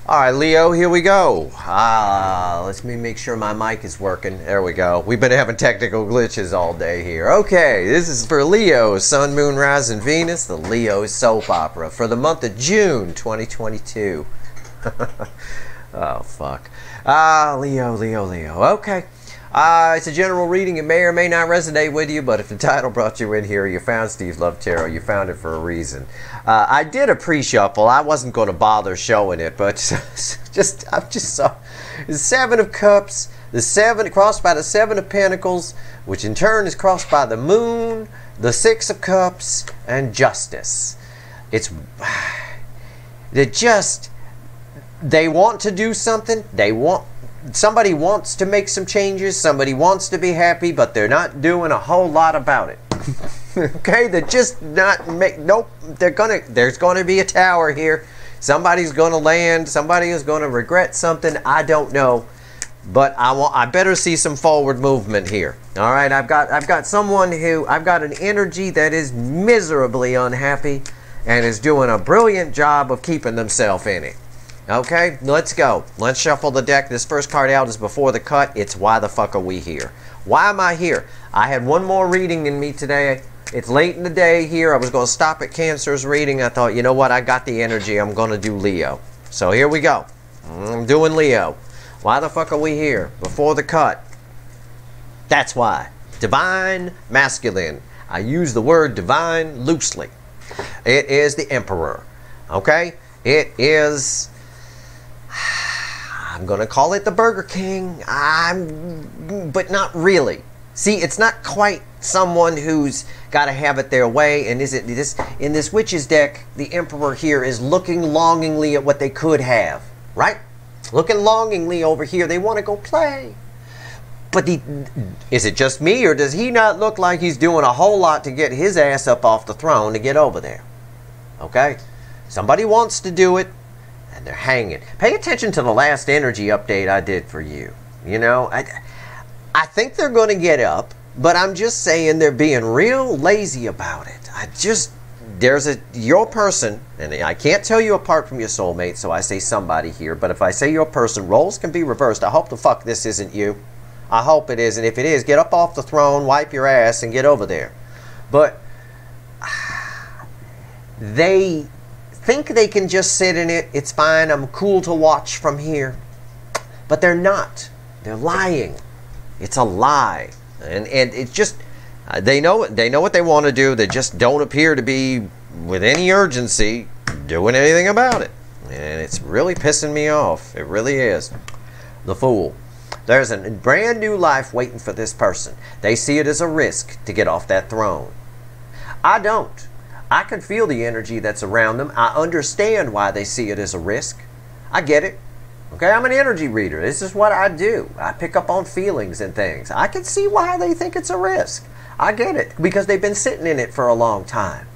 Alright, Leo, here we go. Let me make sure my mic is working. There we go. We've been having technical glitches all day here. Okay, this is for Leo, Sun, Moon, Rising, Venus, the Leo soap opera for the month of June 2022. Oh, fuck. Leo. Okay. It's a general reading. It may or may not resonate with you, but if the title brought you in here, you found Steve Love Tarot, you found it for a reason. I did a pre-shuffle. I wasn't going to bother showing it, but I just saw the Seven of Cups, the Seven crossed by the Seven of Pentacles, which in turn is crossed by the Moon, the Six of Cups, and Justice. They want to do something. Somebody wants to make some changes. Somebody wants to be happy, but they're not doing a whole lot about it. Okay, they're just not nope. There's gonna be a tower here. Somebody's gonna land. Somebody is gonna regret something. I don't know, but I better see some forward movement here. All right, I've got an energy that is miserably unhappy and is doing a brilliant job of keeping themselves in it. Okay, let's go. Let's shuffle the deck. This first card out is Before the Cut. It's Why the Fuck Are We Here? Why am I here? I had one more reading in me today. It's late in the day here. I was going to stop at Cancer's reading. I thought, you know what? I got the energy. I'm going to do Leo. So here we go. I'm doing Leo. Why the fuck are we here? Before the Cut. That's why. Divine Masculine. I use the word divine loosely. It is the Emperor. Okay? It is... I'm going to call it the Burger King, but not really. See, it's not quite someone who's got to have it their way. And in this Witch's deck, the Emperor here is looking longingly at what they could have, right? Looking longingly over here. They want to go play. But is it just me, or does he not look like he's doing a whole lot to get his ass up off the throne to get over there? Okay? Somebody wants to do it. And they're hanging. Pay attention to the last energy update I did for you. You know, I think they're going to get up, but I'm just saying they're being real lazy about it. Your person, and I can't tell you apart from your soulmate, so I say somebody here, but if I say your person, roles can be reversed. I hope the fuck this isn't you. I hope it is, and if it is, get up off the throne, wipe your ass, and get over there. But they think they can just sit in it. It's fine. I'm cool to watch from here. But they're not. They're lying. It's a lie. And it's just, they know what they want to do. They just don't appear to be, with any urgency, doing anything about it. And it's really pissing me off. It really is. The Fool. There's a brand new life waiting for this person. They see it as a risk to get off that throne. I don't. I can feel the energy that's around them. I understand why they see it as a risk. I get it. Okay, I'm an energy reader. This is what I do. I pick up on feelings and things. I can see why they think it's a risk. I get it. Because they've been sitting in it for a long time.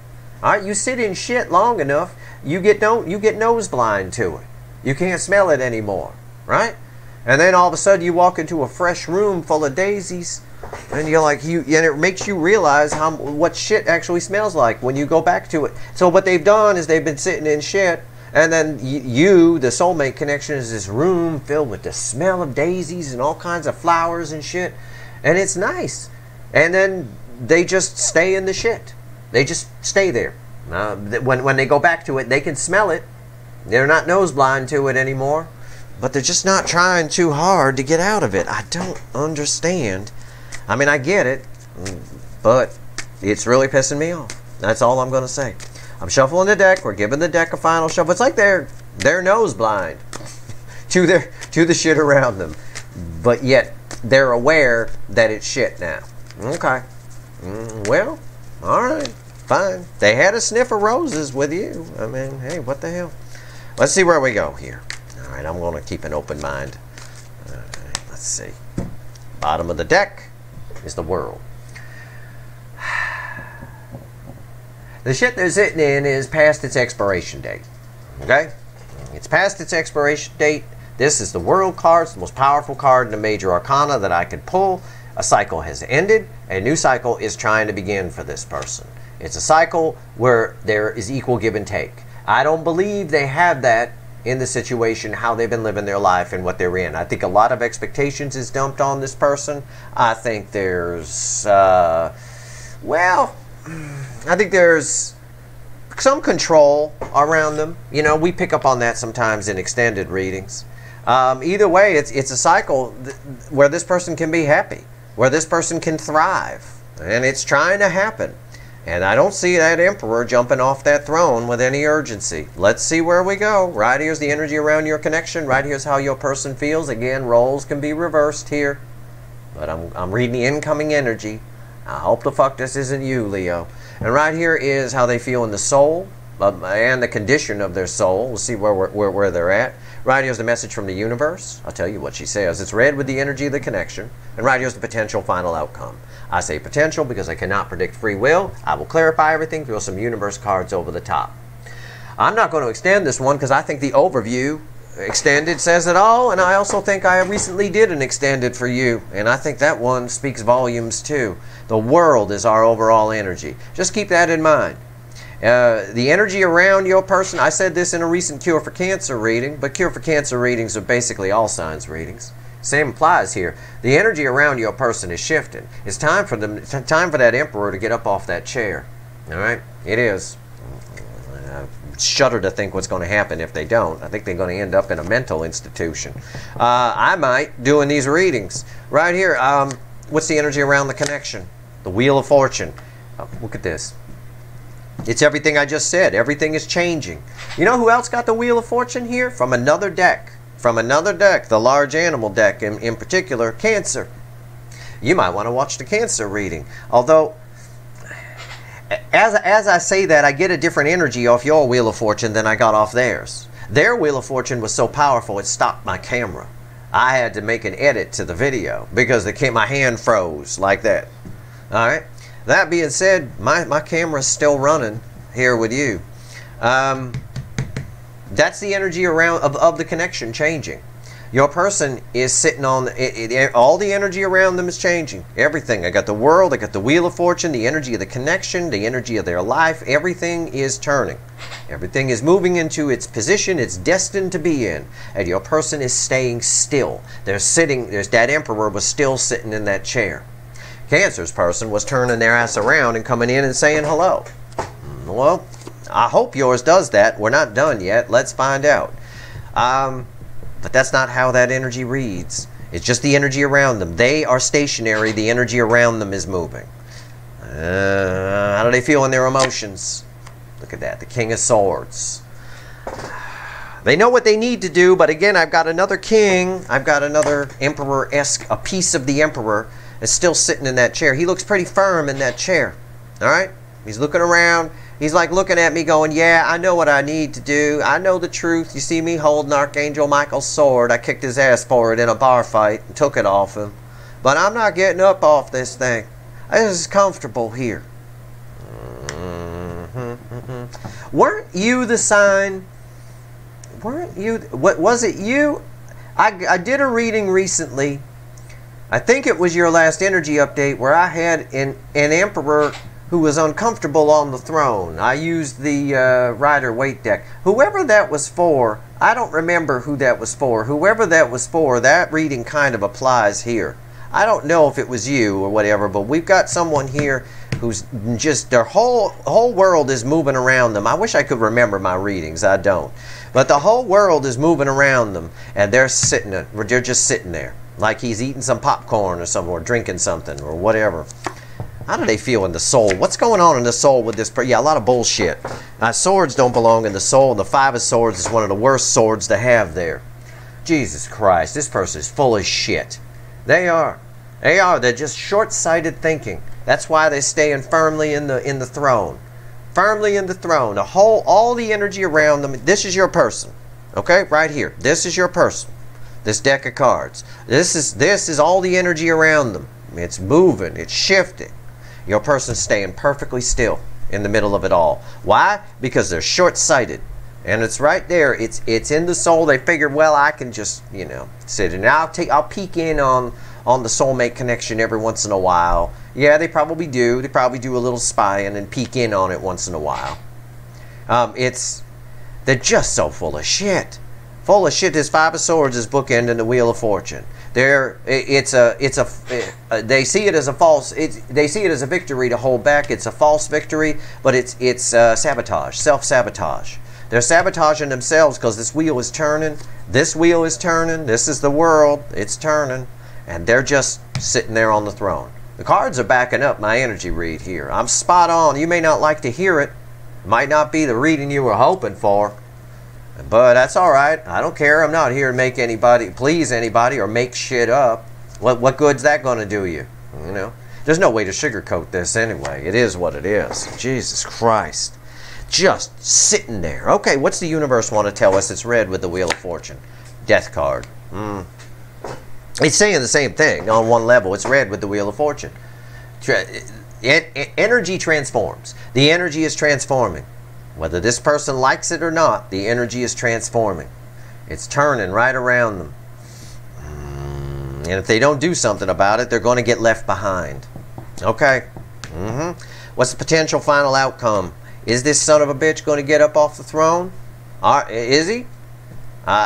All right, you sit in shit long enough, you get nose blind to it. You can't smell it anymore. Right? And then all of a sudden you walk into a fresh room full of daisies. And you're like, and it makes you realize what shit actually smells like when you go back to it. So what they've done is they've been sitting in shit, and then the soulmate connection, is this room filled with the smell of daisies and all kinds of flowers and shit, and it's nice. And then they just stay in the shit. They just stay there. When they go back to it, they can smell it. They're not nose blind to it anymore, but they're just not trying too hard to get out of it. I don't understand. I mean, I get it, but it's really pissing me off. That's all I'm going to say. I'm shuffling the deck. We're giving the deck a final shuffle. It's like they're nose blind to the shit around them, but yet they're aware that it's shit now. Okay. Well, all right, fine. They had a sniff of roses with you. I mean, hey, what the hell? Let's see where we go here. All right, I'm going to keep an open mind. All right, let's see. Bottom of the deck is the World. The shit they're sitting in is past its expiration date. Okay? It's past its expiration date. This is the World card. It's the most powerful card in the major arcana that I could pull. A cycle has ended. A new cycle is trying to begin for this person. It's a cycle where there is equal give and take. I don't believe they have that in the situation, how they've been living their life and what they're in. I think a lot of expectations is dumped on this person. I think there's, well, I think there's some control around them. You know, we pick up on that sometimes in extended readings. Either way, it's a cycle where this person can be happy, where this person can thrive, and it's trying to happen. And I don't see that Emperor jumping off that throne with any urgency. Let's see where we go. Right here's the energy around your connection. Right here's how your person feels. Again, roles can be reversed here. But I'm reading the incoming energy. I hope the fuck this isn't you, Leo. And right here is how they feel in the soul and the condition of their soul. We'll see where they're at. Right here's the message from the universe. I'll tell you what she says. It's read with the energy of the connection. And right here's the potential final outcome. I say potential because I cannot predict free will. I will clarify everything, throw some universe cards over the top. I'm not going to extend this one because I think the overview extended says it all, and I also think I recently did an extended for you, and I think that one speaks volumes too. The world is our overall energy. Just keep that in mind. The energy around your person, I said this in a recent Cure for Cancer reading, but Cure for Cancer readings are basically all signs readings. Same applies here. The energy around your person is shifting. It's time for that Emperor to get up off that chair. All right? It is. I shudder to think what's going to happen if they don't. I think they're going to end up in a mental institution. I might, doing these readings. Right here, what's the energy around the connection? The Wheel of Fortune. Look at this. It's everything I just said. Everything is changing. You know who else got the Wheel of Fortune here? From another deck. From another deck, the large animal deck in particular, Cancer. You might want to watch the Cancer reading. Although, as I say that, I get a different energy off your Wheel of Fortune than I got off theirs. Their Wheel of Fortune was so powerful it stopped my camera. I had to make an edit to the video because my hand froze like that. All right. That being said, my camera's still running here with you. That's the energy around of the connection changing. Your person is sitting on all the energy around them is changing. Everything. I got the world, I got the Wheel of Fortune, the energy of the connection, the energy of their life. Everything is turning. Everything is moving into its position it's destined to be in. And your person is staying still. That Emperor was still sitting in that chair. Cancer's person was turning their ass around and coming in and saying hello. Well, I hope yours does that. We're not done yet. Let's find out. But that's not how that energy reads. It's just the energy around them. They are stationary. The energy around them is moving. How do they feel in their emotions? Look at that. The King of Swords. They know what they need to do, but again, I've got another king. I've got another Emperor-esque, a piece of the Emperor is still sitting in that chair. He looks pretty firm in that chair. All right? He's looking around. He's like looking at me going, yeah, I know what I need to do. I know the truth. You see me holding Archangel Michael's sword. I kicked his ass for it in a bar fight and took it off him. But I'm not getting up off this thing. This is comfortable here. Weren't you the sign? Weren't you? What was it you? I did a reading recently. I think it was your last energy update where I had an Emperor who was uncomfortable on the throne. I used the Rider-Waite deck. Whoever that was for, I don't remember who that was for. Whoever that was for, that reading kind of applies here. I don't know if it was you or whatever, but we've got someone here who's just, their whole world is moving around them. I wish I could remember my readings. I don't. But the whole world is moving around them, and they're just sitting there. Like he's eating some popcorn or something, or drinking something, or whatever. How do they feel in the soul? What's going on in the soul with this? Yeah, a lot of bullshit. Swords don't belong in the soul, and the Five of Swords is one of the worst swords to have there. Jesus Christ, this person is full of shit. They are. They are. They're just short-sighted thinking. That's why they're staying firmly in the throne. Firmly in the throne. All the energy around them. This is your person. Okay? Right here. This is your person. This deck of cards. This is all the energy around them. It's moving. It's shifting. Your person's staying perfectly still in the middle of it all. Why? Because they're short-sighted. And it's right there. It's in the soul. They figured, well, I can just, sit in. I'll peek in on the soulmate connection every once in a while. Yeah, they probably do. They probably do a little spying and peek in on it once in a while. They're just so full of shit. Full of shit. This Five of Swords is bookending the Wheel of Fortune. They see it as a false. They see it as a victory to hold back. It's a false victory, but it's sabotage, self-sabotage. They're sabotaging themselves because this wheel is turning. This wheel is turning. This is the world. It's turning, and they're just sitting there on the throne. The cards are backing up my energy read here. I'm spot on. You may not like to hear it. It might not be the reading you were hoping for. But that's all right. I don't care. I'm not here to make anybody, please anybody, or make shit up. What good's that going to do you? You know, there's no way to sugarcoat this anyway. It is what it is. Jesus Christ. Just sitting there. Okay, what's the universe want to tell us? It's red with the Wheel of Fortune. Death card. It's saying the same thing on one level. It's red with the Wheel of Fortune. Energy transforms. The energy is transforming. Whether this person likes it or not, the energy is transforming. It's turning right around them. And if they don't do something about it, they're going to get left behind. Okay. What's the potential final outcome? Is this son of a bitch going to get up off the throne? Is he?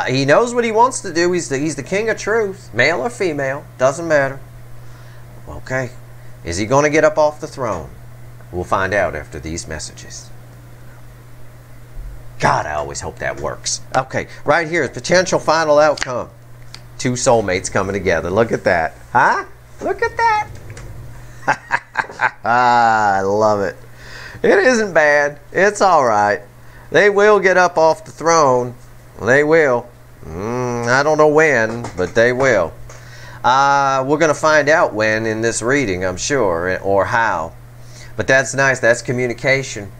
He knows what he wants to do. He's the king of truth. Male or female. Doesn't matter. Okay. Is he going to get up off the throne? We'll find out after these messages. God, I always hope that works. Okay, right here is potential final outcome. Two soulmates coming together. Look at that. Huh? Look at that. I love it. It isn't bad. It's all right. They will get up off the throne. They will. I don't know when, but they will. We're going to find out when in this reading, I'm sure, or how. But that's nice. That's communication.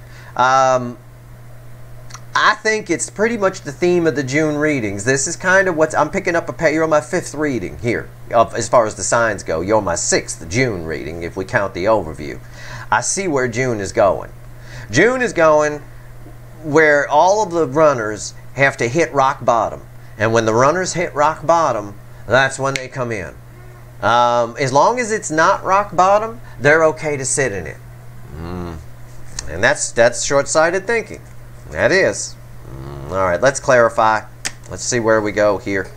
I think it's pretty much the theme of the June readings. This is kind of what's... I'm picking up you're on my 5th reading here, as far as the signs go. You're on my 6th June reading, if we count the overview. I see where June is going. June is going where all of the runners have to hit rock bottom. And when the runners hit rock bottom, that's when they come in. As long as it's not rock bottom, they're okay to sit in it. And that's short-sighted thinking. That is. All right, let's clarify. Let's see where we go here.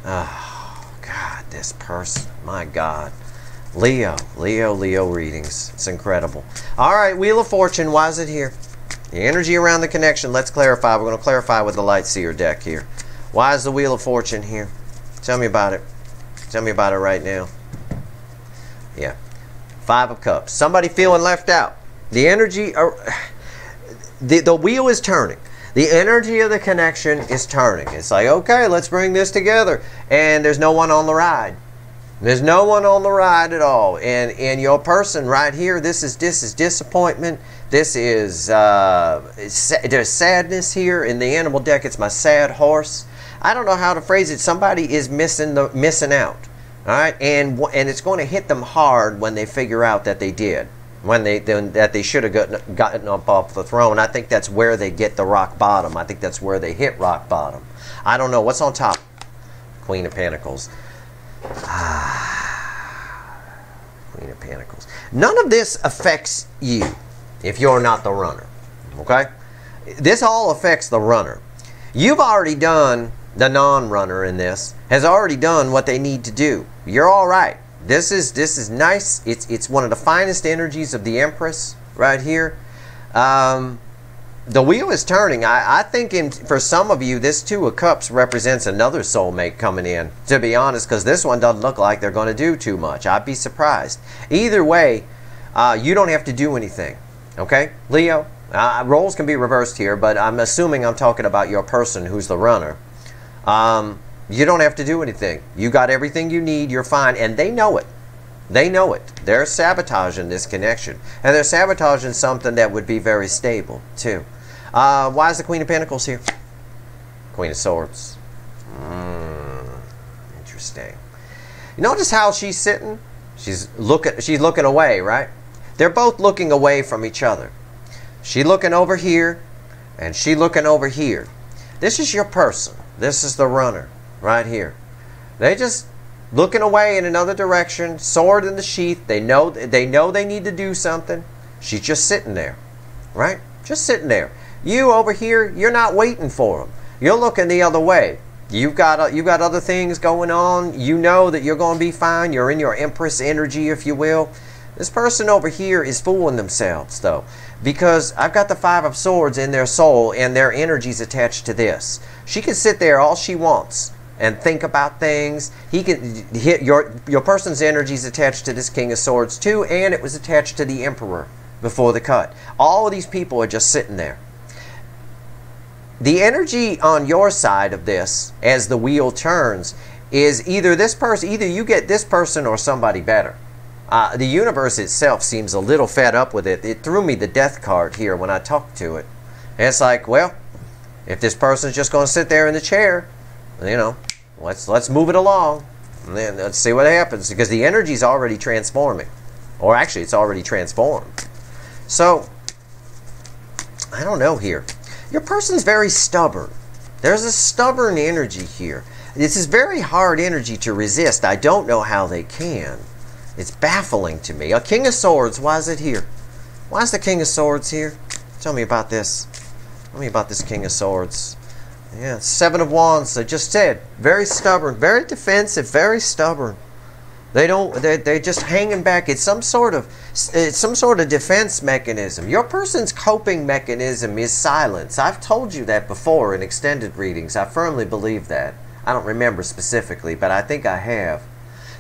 Oh, God, this person. My God. Leo readings. It's incredible. All right, Wheel of Fortune. Why is it here? The energy around the connection. Let's clarify. We're going to clarify with the Light Seer deck here. Why is the Wheel of Fortune here? Tell me about it. Tell me about it right now. Yeah. 5 of Cups. Somebody feeling left out. The energy... The wheel is turning. The energy of the connection is turning. It's like, okay, let's bring this together. And there's no one on the ride. There's no one on the ride at all. And your person right here, this is disappointment. This is, there's sadness here. In the animal deck, it's my sad horse. I don't know how to phrase it. Somebody is missing out. All right? And it's going to hit them hard when they figure out that they did. That they should have gotten up off the throne. I think that's where they get the rock bottom. I think that's where they hit rock bottom. I don't know. What's on top? Queen of Pentacles. Queen of Pentacles. None of this affects you if you're not the runner. Okay? This all affects the runner. You've already done, the non-runner in this, has already done what they need to do. You're all right. This is nice. It's one of the finest energies of the Empress right here. The wheel is turning. I think for some of you, this 2 of Cups represents another soulmate coming in, to be honest, because this one doesn't look like they're going to do too much. I'd be surprised. Either way, you don't have to do anything. Okay, Leo? Roles can be reversed here, but I'm assuming I'm talking about your person who's the runner. You don't have to do anything. You got everything you need. You're fine. And they know it. They know it. They're sabotaging this connection. And they're sabotaging something that would be very stable, too. Why is the Queen of Pentacles here? Queen of Swords. Interesting. You notice how she's sitting? She's looking away, right? They're both looking away from each other. She looking over here, and she looking over here. This is your person. This is the runner. Right here. They just looking away in another direction, sword in the sheath. They know they need to do something. She's just sitting there. Right? Just sitting there. You over here, you're not waiting for them. You're looking the other way. You've got other things going on. You know that you're going to be fine. You're in your Empress energy, if you will. This person over here is fooling themselves, though, because I've got the Five of Swords in their soul, and their energy's attached to this. She can sit there all she wants and think about things. He can hit your person's energy's attached to this King of Swords too, and it was attached to the Emperor before the cut. All of these people are just sitting there. The energy on your side of this, as the wheel turns, is either this person, either you get this person or somebody better. The universe itself seems a little fed up with it. It threw me the death card here when I talked to it. And it's like, well, if this person's just going to sit there in the chair, you know, let's move it along. And then let's see what happens, because the energy's already transforming. Or actually, it's already transformed. So, I don't know here. Your person's very stubborn. There's a stubborn energy here. This is very hard energy to resist. I don't know how they can. It's baffling to me. A King of Swords, why is it here? Why is the King of Swords here? Tell me about this. Tell me about this King of Swords. Yeah, Seven of Wands, I just said. Very stubborn, very defensive, very stubborn. They're just hanging back. It's some sort of defense mechanism. Your person's coping mechanism is silence. I've told you that before in extended readings. I firmly believe that. I don't remember specifically, but I think I have.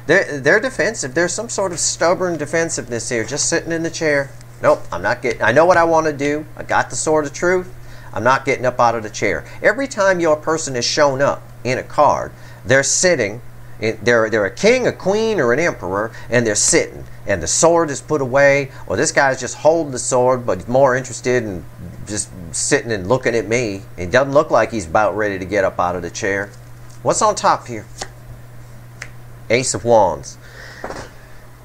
They're defensive. There's some sort of stubborn defensiveness here, just sitting in the chair. Nope, I'm not getting. I know what I want to do. I got the Sword of Truth. I'm not getting up out of the chair. Every time your person has shown up in a card, they're sitting. They're a king, a queen, or an emperor, and they're sitting. And the sword is put away, or this guy's just holding the sword, but he's more interested in just sitting and looking at me. It doesn't look like he's about ready to get up out of the chair. What's on top here? Ace of Wands.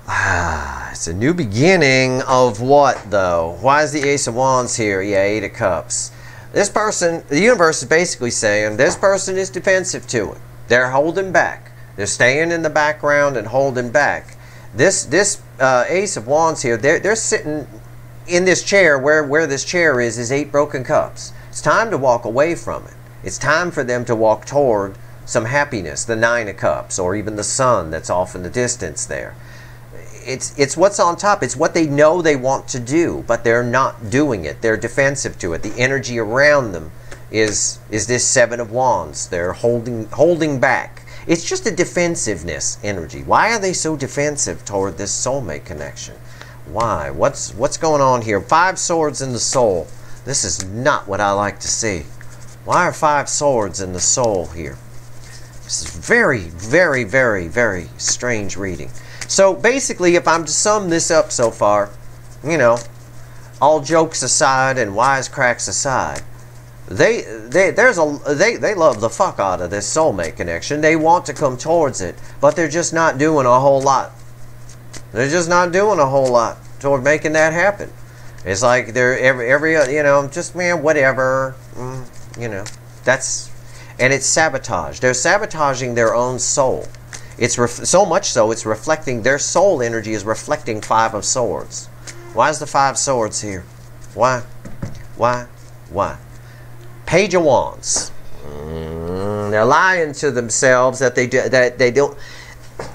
It's a new beginning of what, though? Why is the Ace of Wands here? Yeah, Eight of Cups. This person, the universe is basically saying, this person is defensive to it. They're holding back. They're staying in the background and holding back. This Ace of Wands here, they're sitting in this chair. Where this chair is 8 broken cups. It's time to walk away from it. It's time for them to walk toward some happiness, the 9 of Cups, or even the sun that's off in the distance there. It's what's on top. It's what they know they want to do, but they're not doing it. They're defensive to it. The energy around them is this 7 of Wands. They're holding back. It's just a defensiveness energy. Why are they so defensive toward this soulmate connection? Why? What's going on here? 5 swords in the soul. This is not what I like to see. Why are 5 swords in the soul here? This is very, very, very, very strange reading. So basically, if I'm to sum this up so far, you know, all jokes aside and wisecracks aside, they love the fuck out of this soulmate connection. They want to come towards it, but they're just not doing a whole lot. They're just not doing a whole lot toward making that happen. It's like they're every you know, just man, whatever, you know, that's, and it's sabotage. They're sabotaging their own soul. It's so much so it's reflecting, their soul energy is reflecting 5 of Swords. Why is the 5 swords here? Why? Why? Why? Page of Wands. They're lying to themselves that they don't.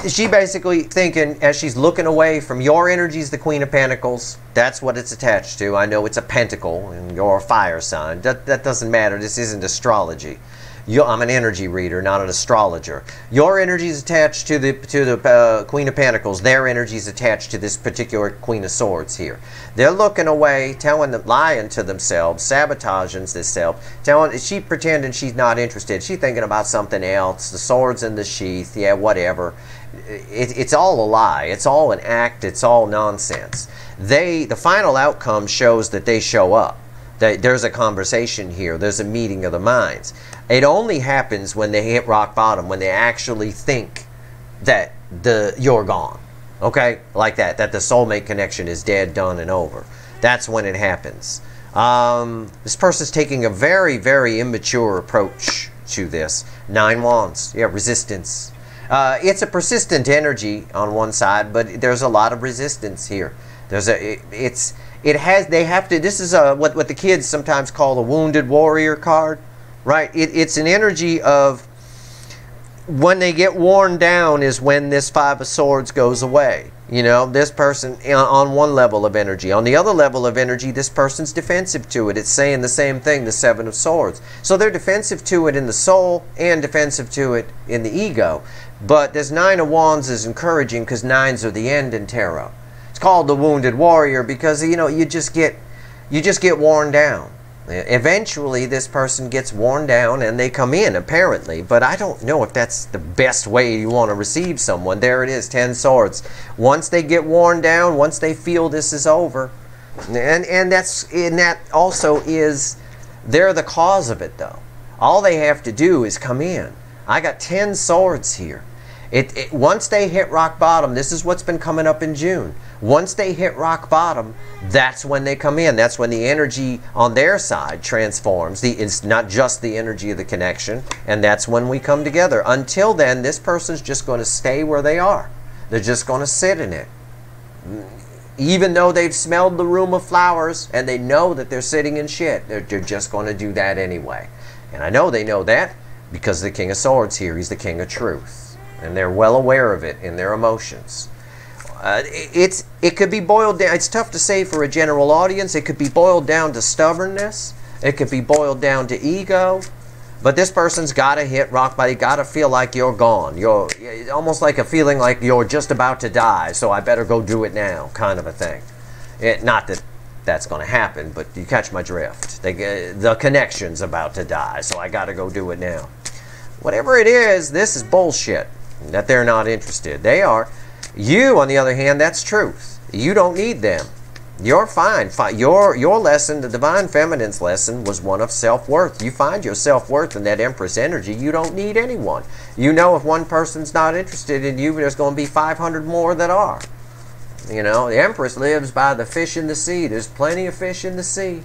She basically thinking, as she's looking away from your energies, the Queen of Pentacles. That's what it's attached to. I know it's a pentacle and you're a fire sign. That doesn't matter. This isn't astrology. I'm an energy reader, not an astrologer. Your energy is attached to the Queen of Pentacles. Their energy is attached to this particular Queen of Swords here. They're looking away, lying to themselves, sabotaging themselves, she pretending she's not interested. She's thinking about something else. The sword's in the sheath. Yeah, whatever. It's all a lie. It's all an act. It's all nonsense. The final outcome shows that they show up. There's a conversation here. There's a meeting of the minds. It only happens when they hit rock bottom, when they actually think that you're gone. Okay? Like that the soulmate connection is dead, done, and over. That's when it happens. This person's taking a very, very immature approach to this. 9 wands. Yeah, resistance. It's a persistent energy on one side, but there's a lot of resistance here. This is what the kids sometimes call the wounded warrior card, right? It's an energy of when they get worn down is when this Five of Swords goes away. You know, this person on one level of energy. On the other level of energy, this person's defensive to it. It's saying the same thing, the Seven of Swords. So they're defensive to it in the soul and defensive to it in the ego. But this Nine of Wands is encouraging because nines are the end in tarot. It's called the Wounded Warrior because, you know, you just get worn down. Eventually, this person gets worn down and they come in, apparently. But I don't know if that's the best way you want to receive someone. There it is, 10 swords. Once they get worn down, once they feel this is over, and that also is, they're the cause of it, though. All they have to do is come in. I got 10 swords here. Once they hit rock bottom, this is what's been coming up in June. Once they hit rock bottom, that's when they come in. That's when the energy on their side transforms. It's not just the energy of the connection, and that's when we come together. Until then, this person's just going to stay where they are. They're just going to sit in it. Even though they've smelled the room of flowers and they know that they're sitting in shit, they're just going to do that anyway. And I know they know that because the King of Swords here, he's the King of Truth. And they're well aware of it in their emotions. It could be boiled down. It's tough to say for a general audience. It could be boiled down to stubbornness. It could be boiled down to ego. But this person's got to hit rock bottom. You got to feel like you're gone. You're almost like a feeling like you're just about to die. So I better go do it now, kind of a thing. Not that that's going to happen, but you catch my drift. The connection's about to die, so I got to go do it now. Whatever it is, this is bullshit. That they're not interested. They are. You, on the other hand, that's truth. You don't need them. You're fine. Your lesson, the Divine Feminine's lesson, was one of self-worth. You find your self-worth in that Empress energy. You don't need anyone. You know if one person's not interested in you, there's going to be 500 more that are. You know, the Empress lives by the fish in the sea. There's plenty of fish in the sea.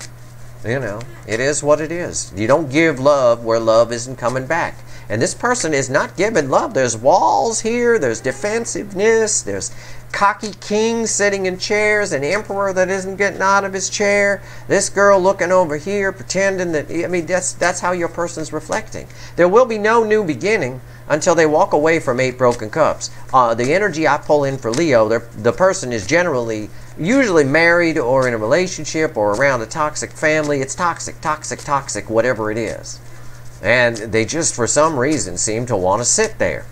You know, it is what it is. You don't give love where love isn't coming back. And this person is not giving love. There's walls here. There's defensiveness. There's cocky kings sitting in chairs. An emperor that isn't getting out of his chair. This girl looking over here pretending that, I mean, that's how your person's reflecting. There will be no new beginning until they walk away from 8 broken cups. The energy I pull in for Leo, the person is usually married or in a relationship or around a toxic family. It's toxic, toxic, toxic, whatever it is. And they just, for some reason, seem to want to sit there.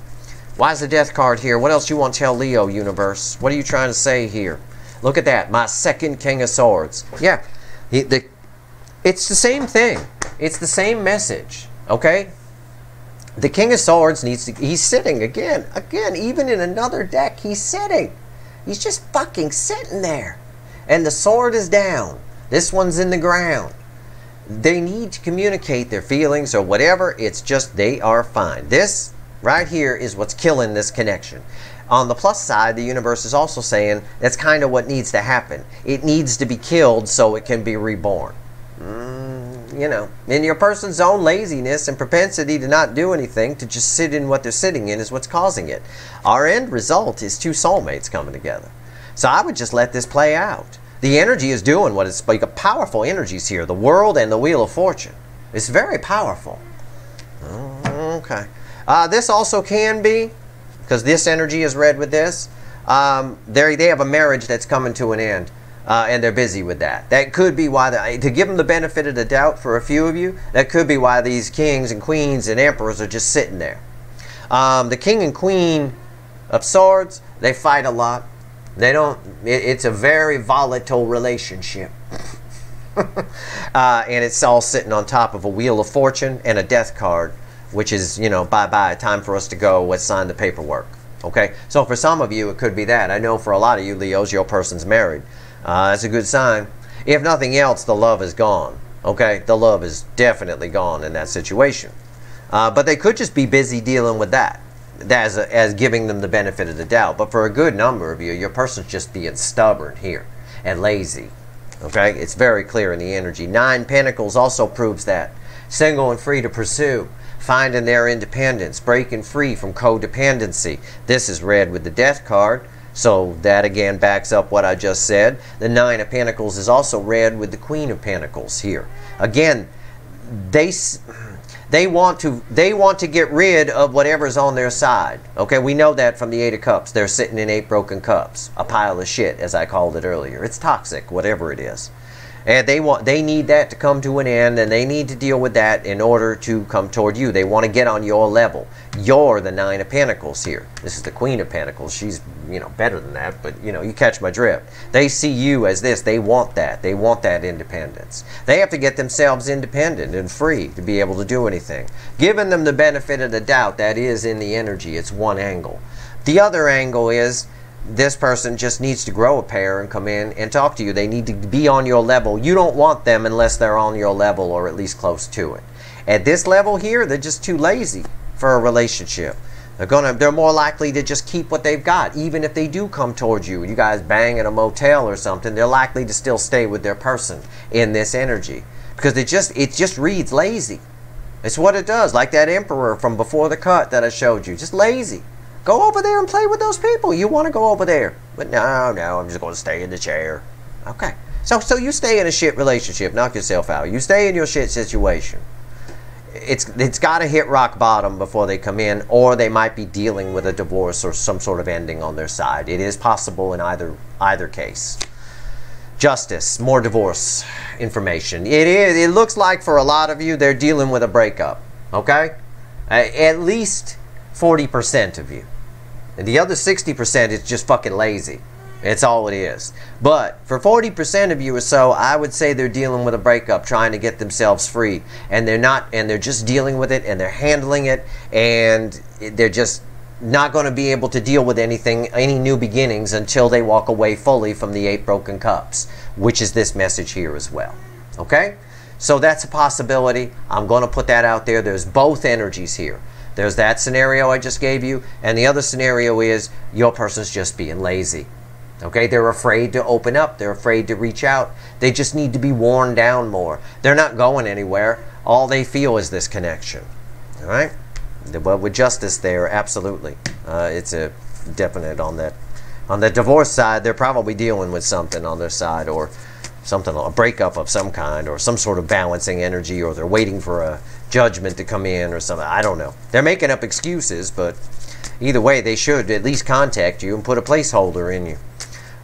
Why is the Death card here? What else you want to tell Leo, universe? What are you trying to say here? Look at that. My second King of Swords. Yeah. It's the same thing. It's the same message. Okay? The King of Swords needs to... He's sitting again. Again, even in another deck, he's sitting. He's just fucking sitting there. And the sword is down. This one's in the ground. They need to communicate their feelings or whatever. It's just they are fine. This right here is what's killing this connection. On the plus side, the universe is also saying that's kind of what needs to happen. It needs to be killed so it can be reborn. You know, in your person's own laziness and propensity to not do anything, to just sit in what they're sitting in, is what's causing it. Our end result is 2 soulmates coming together. So I would just let this play out. The energy is doing what it's... You got powerful energies here. The World and the Wheel of Fortune. It's very powerful. Okay. This also can be, because this energy is read with this, they have a marriage that's coming to an end. And they're busy with that. That could be why, to give them the benefit of the doubt for a few of you, that could be why these kings and queens and emperors are just sitting there. The King and Queen of Swords, they fight a lot. They don't, it's a very volatile relationship. And it's all sitting on top of a Wheel of Fortune and a Death card, which is, you know, bye-bye, time for us to go, let's sign the paperwork. Okay? So for some of you, it could be that. I know for a lot of you, Leos, your person's married. That's a good sign. If nothing else, the love is gone. Okay? The love is definitely gone in that situation. But they could just be busy dealing with that. As giving them the benefit of the doubt. But for a good number of you, your person's just being stubborn here and lazy. Okay? It's very clear in the energy. 9 Pentacles also proves that. Single and free to pursue. Finding their independence. Breaking free from codependency. This is read with the Death card. So that again backs up what I just said. The 9 of Pentacles is also read with the Queen of Pentacles here. Again, They want to get rid of whatever's on their side. Okay, we know that from the Eight of Cups. They're sitting in 8 broken cups, a pile of shit, as I called it earlier. It's toxic, whatever it is. And they need that to come to an end, and they need to deal with that in order to come toward you. They want to get on your level. You're the Nine of Pentacles here. This is the Queen of Pentacles. She's, better than that, but, you catch my drift. They see you as this. They want that. They want that independence. They have to get themselves independent and free to be able to do anything. Giving them the benefit of the doubt, that is in the energy. It's one angle. The other angle is this person just needs to grow a pair and come in and talk to you. They need to be on your level. You don't want them unless they're on your level or at least close to it. At this level here, they're just too lazy for a relationship. They're more likely to just keep what they've got. Even if they do come towards you, you guys bang at a motel or something, they're likely to still stay with their person in this energy. Because it just reads lazy. It's what it does. Like that Emperor from before the cut that I showed you. Just lazy. Go over there and play with those people. You want to go over there. But no, I'm just going to stay in the chair. Okay. So you stay in a shit relationship. Knock yourself out. You stay in your shit situation. It's got to hit rock bottom before they come in, or they might be dealing with a divorce or some sort of ending on their side. It is possible in either case. Justice, more divorce information. It looks like for a lot of you, they're dealing with a breakup. Okay? At least 40% of you. And the other 60% is just fucking lazy. It's all it is. But for 40% of you or so, I would say they're dealing with a breakup, trying to get themselves free. And they're just dealing with it, and they're handling it, and they're just not going to be able to deal with any new beginnings until they walk away fully from the 8 broken cups, which is this message here as well. Okay? So that's a possibility. I'm going to put that out there. There's both energies here. There's that scenario I just gave you, and the other scenario is your person's just being lazy. Okay, they're afraid to open up. They're afraid to reach out. They just need to be worn down more. They're not going anywhere. All they feel is this connection. All right? But with justice there, absolutely. It's a definite on that. On the divorce side, they're probably dealing with something on their side, or something, a breakup of some kind, or some sort of balancing energy, or they're waiting for a judgment to come in or something. I don't know. They're making up excuses, but either way, they should at least contact you and put a placeholder in you.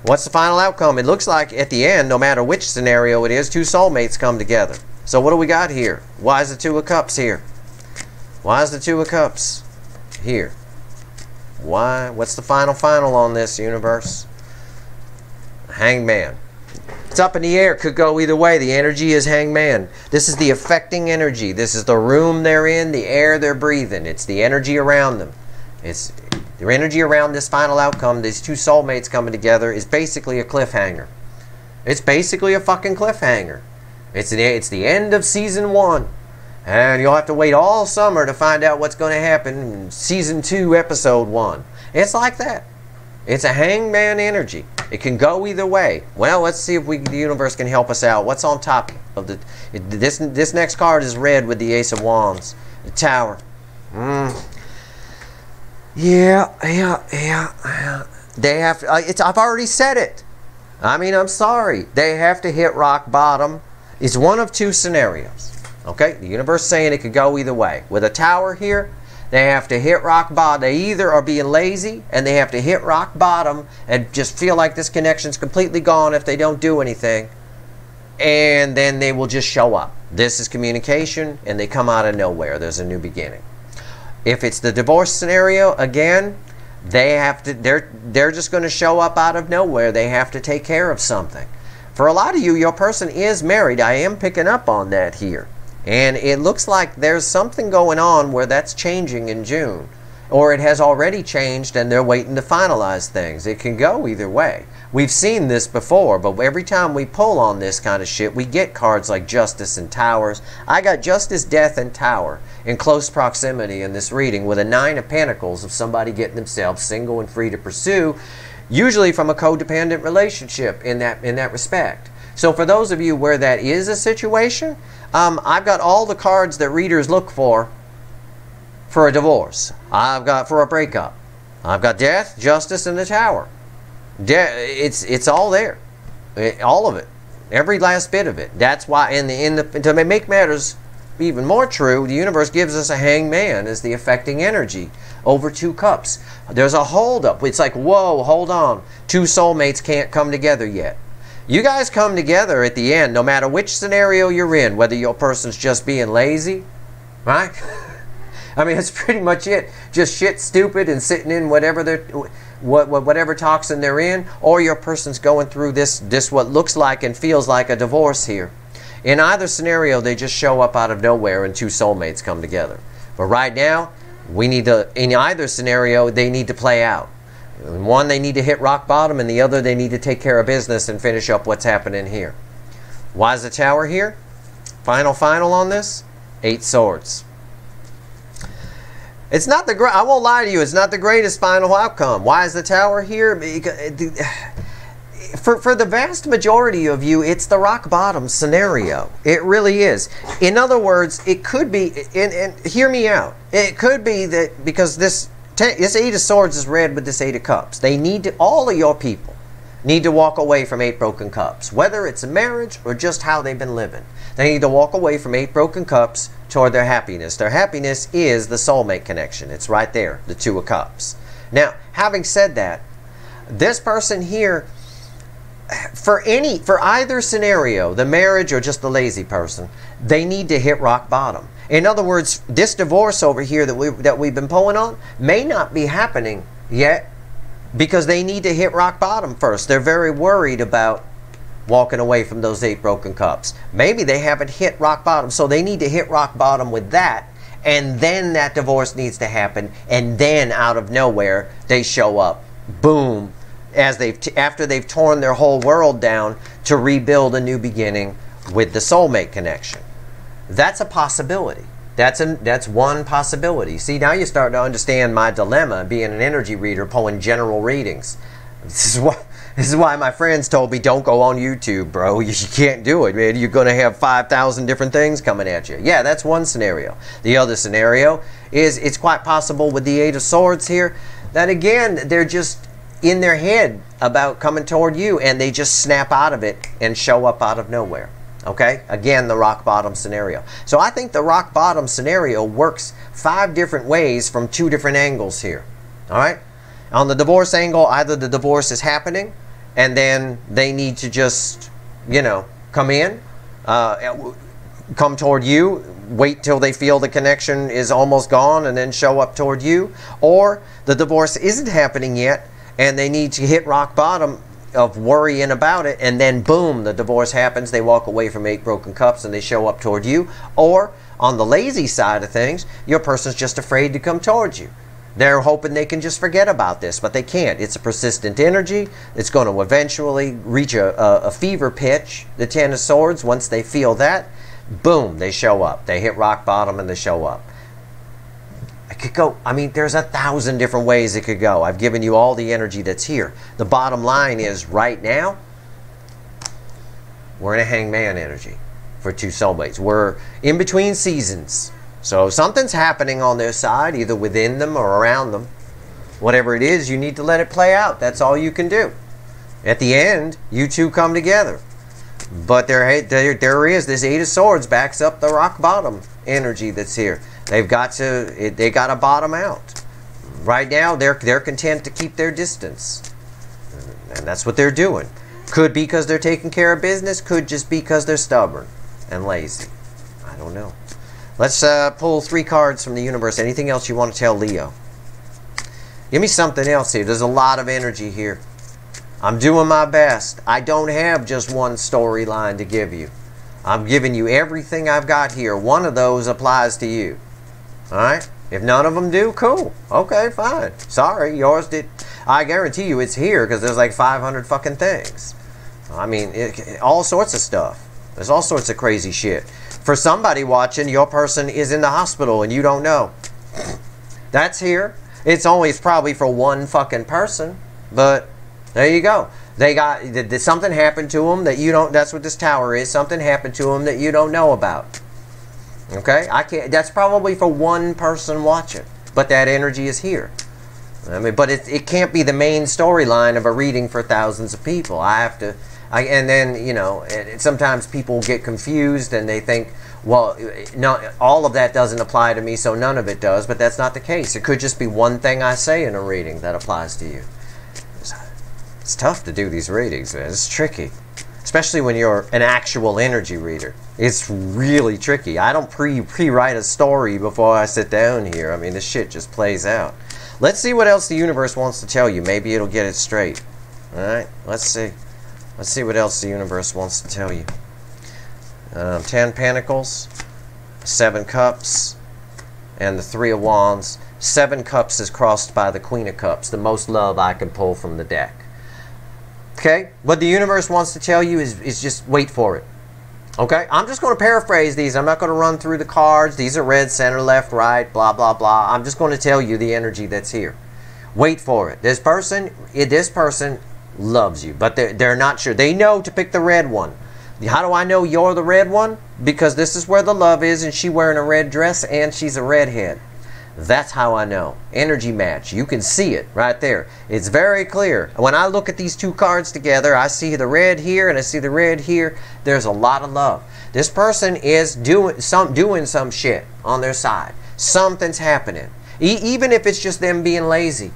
What's the final outcome? It looks like at the end, no matter which scenario it is, 2 soulmates come together. So what do we got here? Why is the 2 of Cups here? Why is the 2 of Cups here? Why? What's the final on this, universe? Hangman. It's up in the air. Could go either way. The energy is Hangman. This is the affecting energy. This is the room they're in, the air they're breathing. It's the energy around them. It's the energy around this final outcome. These 2 soulmates coming together is basically a cliffhanger. It's basically a fucking cliffhanger. It's the end of season 1. And you'll have to wait all summer to find out what's going to happen in season 2, episode 1. It's like that. It's a Hangman energy. It can go either way. Well, let's see if the universe can help us out. What's on top of this next card is red with the Ace of Wands, the Tower. Yeah. They have. I've already said it. I mean, I'm sorry. They have to hit rock bottom. It's one of 2 scenarios. Okay, the universe saying it could go either way. With a Tower here, they have to hit rock bottom. They either are being lazy and they have to hit rock bottom and just feel like this connection's completely gone if they don't do anything. And then they will just show up. This is communication, and they come out of nowhere. There's a new beginning. If it's the divorce scenario, again, they're just going to show up out of nowhere. They have to take care of something. For a lot of you, your person is married. I am picking up on that here. And it looks like there's something going on where that's changing in June. Or it has already changed and they're waiting to finalize things. It can go either way. We've seen this before, but every time we pull on this kind of shit, we get cards like Justice and Towers. I got Justice, Death, and Tower in close proximity in this reading, with a 9 of Pentacles of somebody getting themselves single and free to pursue, usually from a codependent relationship in that respect. So for those of you where that is a situation, I've got all the cards that readers look for a divorce. I've got for a breakup. I've got Death, Justice, and the Tower. It's all there. All of it. Every last bit of it. That's why to make matters even more true, the universe gives us a hangman as the affecting energy over 2 cups. There's a holdup. It's like, whoa, hold on. 2 soulmates can't come together yet. You guys come together at the end, no matter which scenario you're in, whether your person's just being lazy, right? I mean, that's pretty much it. Just shit stupid and sitting in whatever toxin they're in, or your person's going through this what looks like and feels like a divorce here. In either scenario, they just show up out of nowhere and 2 soulmates come together. But right now, we need to, in either scenario, they need to play out. In one, they need to hit rock bottom, and the other, they need to take care of business and finish up what's happening here. Why is the Tower here? Final on this? 8 swords. It's not the I won't lie to you, it's not the greatest final outcome. Why is the Tower here? Because for the vast majority of you, it's the rock bottom scenario. It really is. In other words, it could be, and hear me out, it could be that because this 8 of Swords is read with this 8 of Cups. They need to, all of your people need to walk away from 8 broken cups, whether it's a marriage or just how they've been living. They need to walk away from 8 broken cups toward their happiness. Their happiness is the soulmate connection. It's right there, the 2 of Cups. Now, having said that, this person here, for either scenario, the marriage or just the lazy person, they need to hit rock bottom. In other words, this divorce over here that we've been pulling on may not be happening yet because they need to hit rock bottom first. They're very worried about walking away from those 8 broken cups. Maybe they haven't hit rock bottom, so they need to hit rock bottom with that, and then that divorce needs to happen, and then out of nowhere they show up, boom, as after they've torn their whole world down to rebuild a new beginning with the soulmate connection. That's a possibility. That's one possibility. See, now you start to understand my dilemma being an energy reader pulling general readings. This is why my friends told me, don't go on YouTube, bro. You can't do it, man. You're going to have 5,000 different things coming at you. Yeah, that's one scenario. The other scenario is it's quite possible with the 8 of Swords here that, again, they're just in their head about coming toward you, and they just snap out of it and show up out of nowhere. Okay? Again, the rock bottom scenario. So I think the rock bottom scenario works 5 different ways from 2 different angles here. All right? On the divorce angle, either the divorce is happening and then they need to just, you know, come in, come toward you, wait till they feel the connection is almost gone and then show up toward you. Or the divorce isn't happening yet and they need to hit rock bottom of worrying about it, and then boom, the divorce happens, they walk away from 8 broken cups and they show up toward you. Or on the lazy side of things, your person's just afraid to come towards you. They're hoping they can just forget about this, but they can't. It's a persistent energy. It's going to eventually reach a fever pitch, the 10 of Swords. Once they feel that, boom, they show up. They hit rock bottom and they show up. It could go, I mean, there's 1,000 different ways it could go. I've given you all the energy that's here. The bottom line is, right now, we're in a hangman energy for 2 soulmates. We're in between seasons. So something's happening on their side, either within them or around them. Whatever it is, you need to let it play out. That's all you can do. At the end, you 2 come together. But there is this 8 of Swords backs up the rock bottom energy that's here. They got to bottom out. Right now, they're content to keep their distance, and that's what they're doing. Could be because they're taking care of business. Could just be because they're stubborn and lazy. I don't know. Let's pull 3 cards from the universe. Anything else you want to tell Leo? Give me something else here. There's a lot of energy here. I'm doing my best. I don't have just one storyline to give you. I'm giving you everything I've got here. One of those applies to you. Alright? If none of them do, cool. Okay, fine. Sorry, yours did. I guarantee you it's here because there's like 500 fucking things. I mean, all sorts of stuff. There's all sorts of crazy shit. For somebody watching, your person is in the hospital and you don't know. That's here. It's probably for one fucking person, but there you go. Something happened to them that you don't. That's what this Tower is. Something happened to them that you don't know about. Okay, that's probably for one person watching, but that energy is here. I mean, but it can't be the main storyline of a reading for thousands of people. I And then, you know, sometimes people get confused and they think, well, no, all of that doesn't apply to me, so none of it does. But that's not the case. It could just be one thing I say in a reading that applies to you. It's tough to do these readings, man. It's tricky. Especially when you're an actual energy reader. It's really tricky. I don't pre-write a story before I sit down here. I mean, this shit just plays out. Let's see what else the universe wants to tell you. Maybe it'll get it straight. Alright, let's see. Let's see what else the universe wants to tell you. 10 Pentacles, 7 Cups, and the 3 of Wands. 7 Cups is crossed by the Queen of Cups, the most love I can pull from the deck. Okay, what the universe wants to tell you is just wait for it. Okay, I'm just going to paraphrase these. I'm not going to run through the cards. These are red, center, left, right, blah, blah, blah. I'm just going to tell you the energy that's here. Wait for it. This person loves you, but they're not sure. They know to pick the red one. How do I know you're the red one? Because this is where the love is, and she's wearing a red dress, and she's a redhead. That's how I know. Energy match. You can see it right there. It's very clear. When I look at these two cards together, I see the red here and I see the red here. There's a lot of love. This person is doing some shit on their side. Something's happening. Even if it's just them being lazy.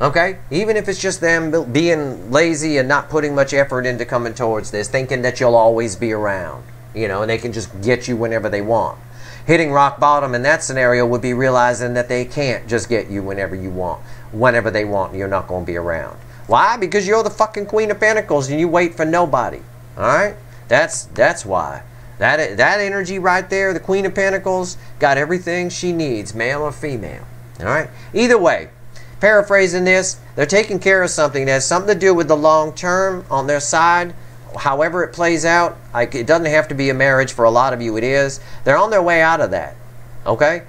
Okay? Even if it's just them being lazy and not putting much effort into coming towards this, thinking that you'll always be around. You know, and they can just get you whenever they want. Hitting rock bottom in that scenario would be realizing that they can't just get you whenever you want. Whenever they want, you're not going to be around. Why? Because you're the fucking Queen of Pentacles and you wait for nobody. Alright? That's why. That energy right there, the Queen of Pentacles, got everything she needs, male or female. Alright? Either way, paraphrasing this, they're taking care of something that has something to do with the long term on their side. However it plays out, it doesn't have to be a marriage. For a lot of you it is. They're on their way out of that. Okay?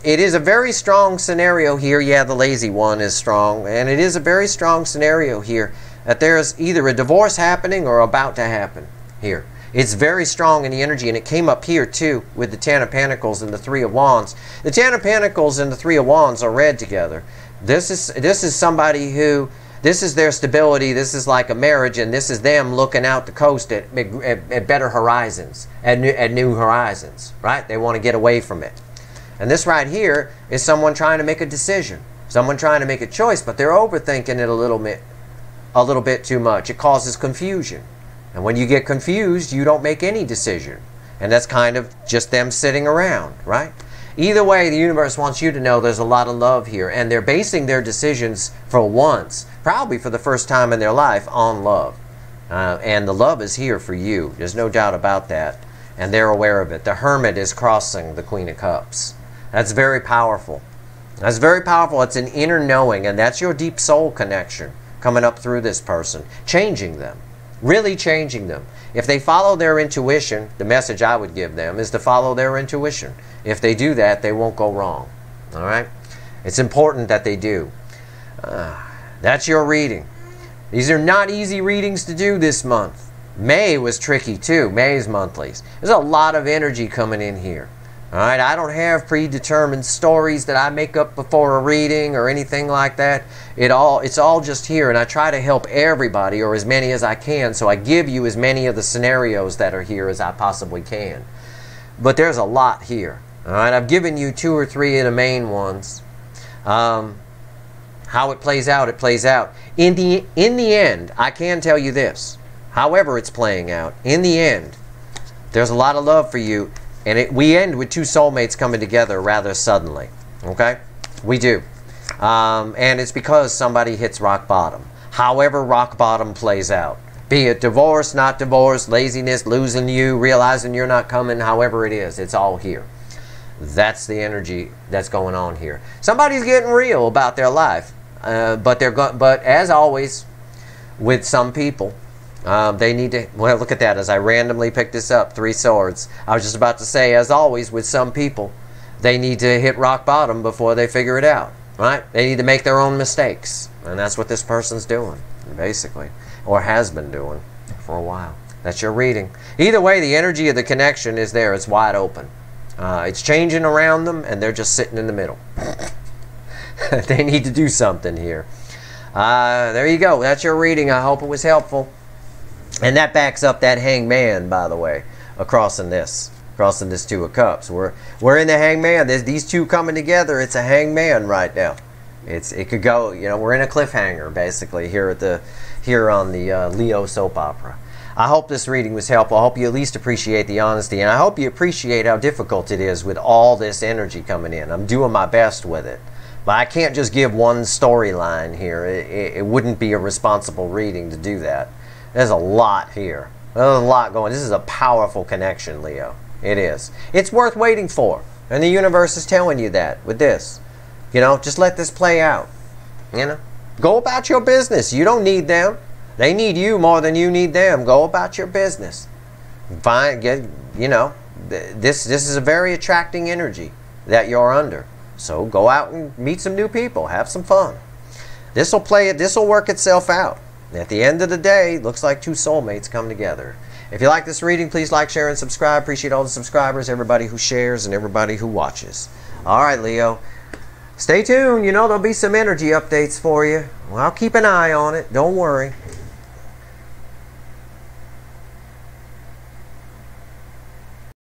It is a very strong scenario here. Yeah, the lazy one is strong. And it is a very strong scenario here that there's either a divorce happening or about to happen here. It's very strong in the energy, and it came up here too with the 10 of Pentacles and the 3 of Wands. The 10 of Pentacles and the 3 of Wands are read together. This is somebody who... This is their stability. This is like a marriage, and this is them looking out the coast at better horizons, at new horizons, right? They want to get away from it. And this right here is someone trying to make a decision, someone trying to make a choice, but they're overthinking it a little bit too much. It causes confusion. And when you get confused, you don't make any decision. And that's kind of just them sitting around, right? Either way, the universe wants you to know there's a lot of love here, and they're basing their decisions for once, probably for the first time in their life, on love. And the love is here for you. There's no doubt about that. And they're aware of it. The Hermit is crossing the Queen of Cups. That's very powerful. That's very powerful. It's an inner knowing, and that's your deep soul connection coming up through this person, changing them, really changing them. If they follow their intuition, the message I would give them is to follow their intuition. If they do that, they won't go wrong. All right? It's important that they do. That's your reading. These are not easy readings to do this month. May was tricky too. May's monthlies. There's a lot of energy coming in here. All right? I don't have predetermined stories that I make up before a reading or anything like that. It's all just here, and I try to help everybody, or as many as I can, so I give you as many of the scenarios that are here as I possibly can. But there's a lot here. All right, I've given you 2 or 3 of the main ones. How it plays out, it plays out. In the end, I can tell you this. However it's playing out, in the end, there's a lot of love for you. And we end with 2 soulmates coming together rather suddenly. Okay? We do. And it's because somebody hits rock bottom. However rock bottom plays out. Be it divorce, not divorce, laziness, losing you, realizing you're not coming, however it is, it's all here. That's the energy that's going on here. Somebody's getting real about their life, but as always, with some people, they need to. Well, look at that. As I randomly picked this up, 3 swords. I was just about to say, as always, with some people, they need to hit rock bottom before they figure it out. Right? They need to make their own mistakes, and that's what this person's doing, basically, or has been doing for a while. That's your reading. Either way, the energy of the connection is there. It's wide open. It's changing around them, and they're just sitting in the middle. They need to do something here. There you go. That's your reading. I hope it was helpful. And that backs up that hangman, by the way, crossing this Two of Cups. We're in the hangman. There's these two coming together. It's a hangman right now. It could go, you know, we're in a cliffhanger basically here on the Leo soap opera. I hope this reading was helpful. I hope you at least appreciate the honesty, and I hope you appreciate how difficult it is with all this energy coming in. I'm doing my best with it. But I can't just give one storyline here. It wouldn't be a responsible reading to do that. There's a lot here. There's a lot going. This is a powerful connection, Leo. It is. It's worth waiting for. And the universe is telling you that with this. You know, just let this play out. You know, go about your business. You don't need them. They need you more than you need them. Go about your business. You know, this is a very attracting energy that you're under. So go out and meet some new people. Have some fun. This will work itself out. At the end of the day, looks like two soulmates come together. If you like this reading, please like, share, and subscribe. Appreciate all the subscribers, everybody who shares, and everybody who watches. All right, Leo. Stay tuned. You know, there'll be some energy updates for you. Well, I'll keep an eye on it. Don't worry.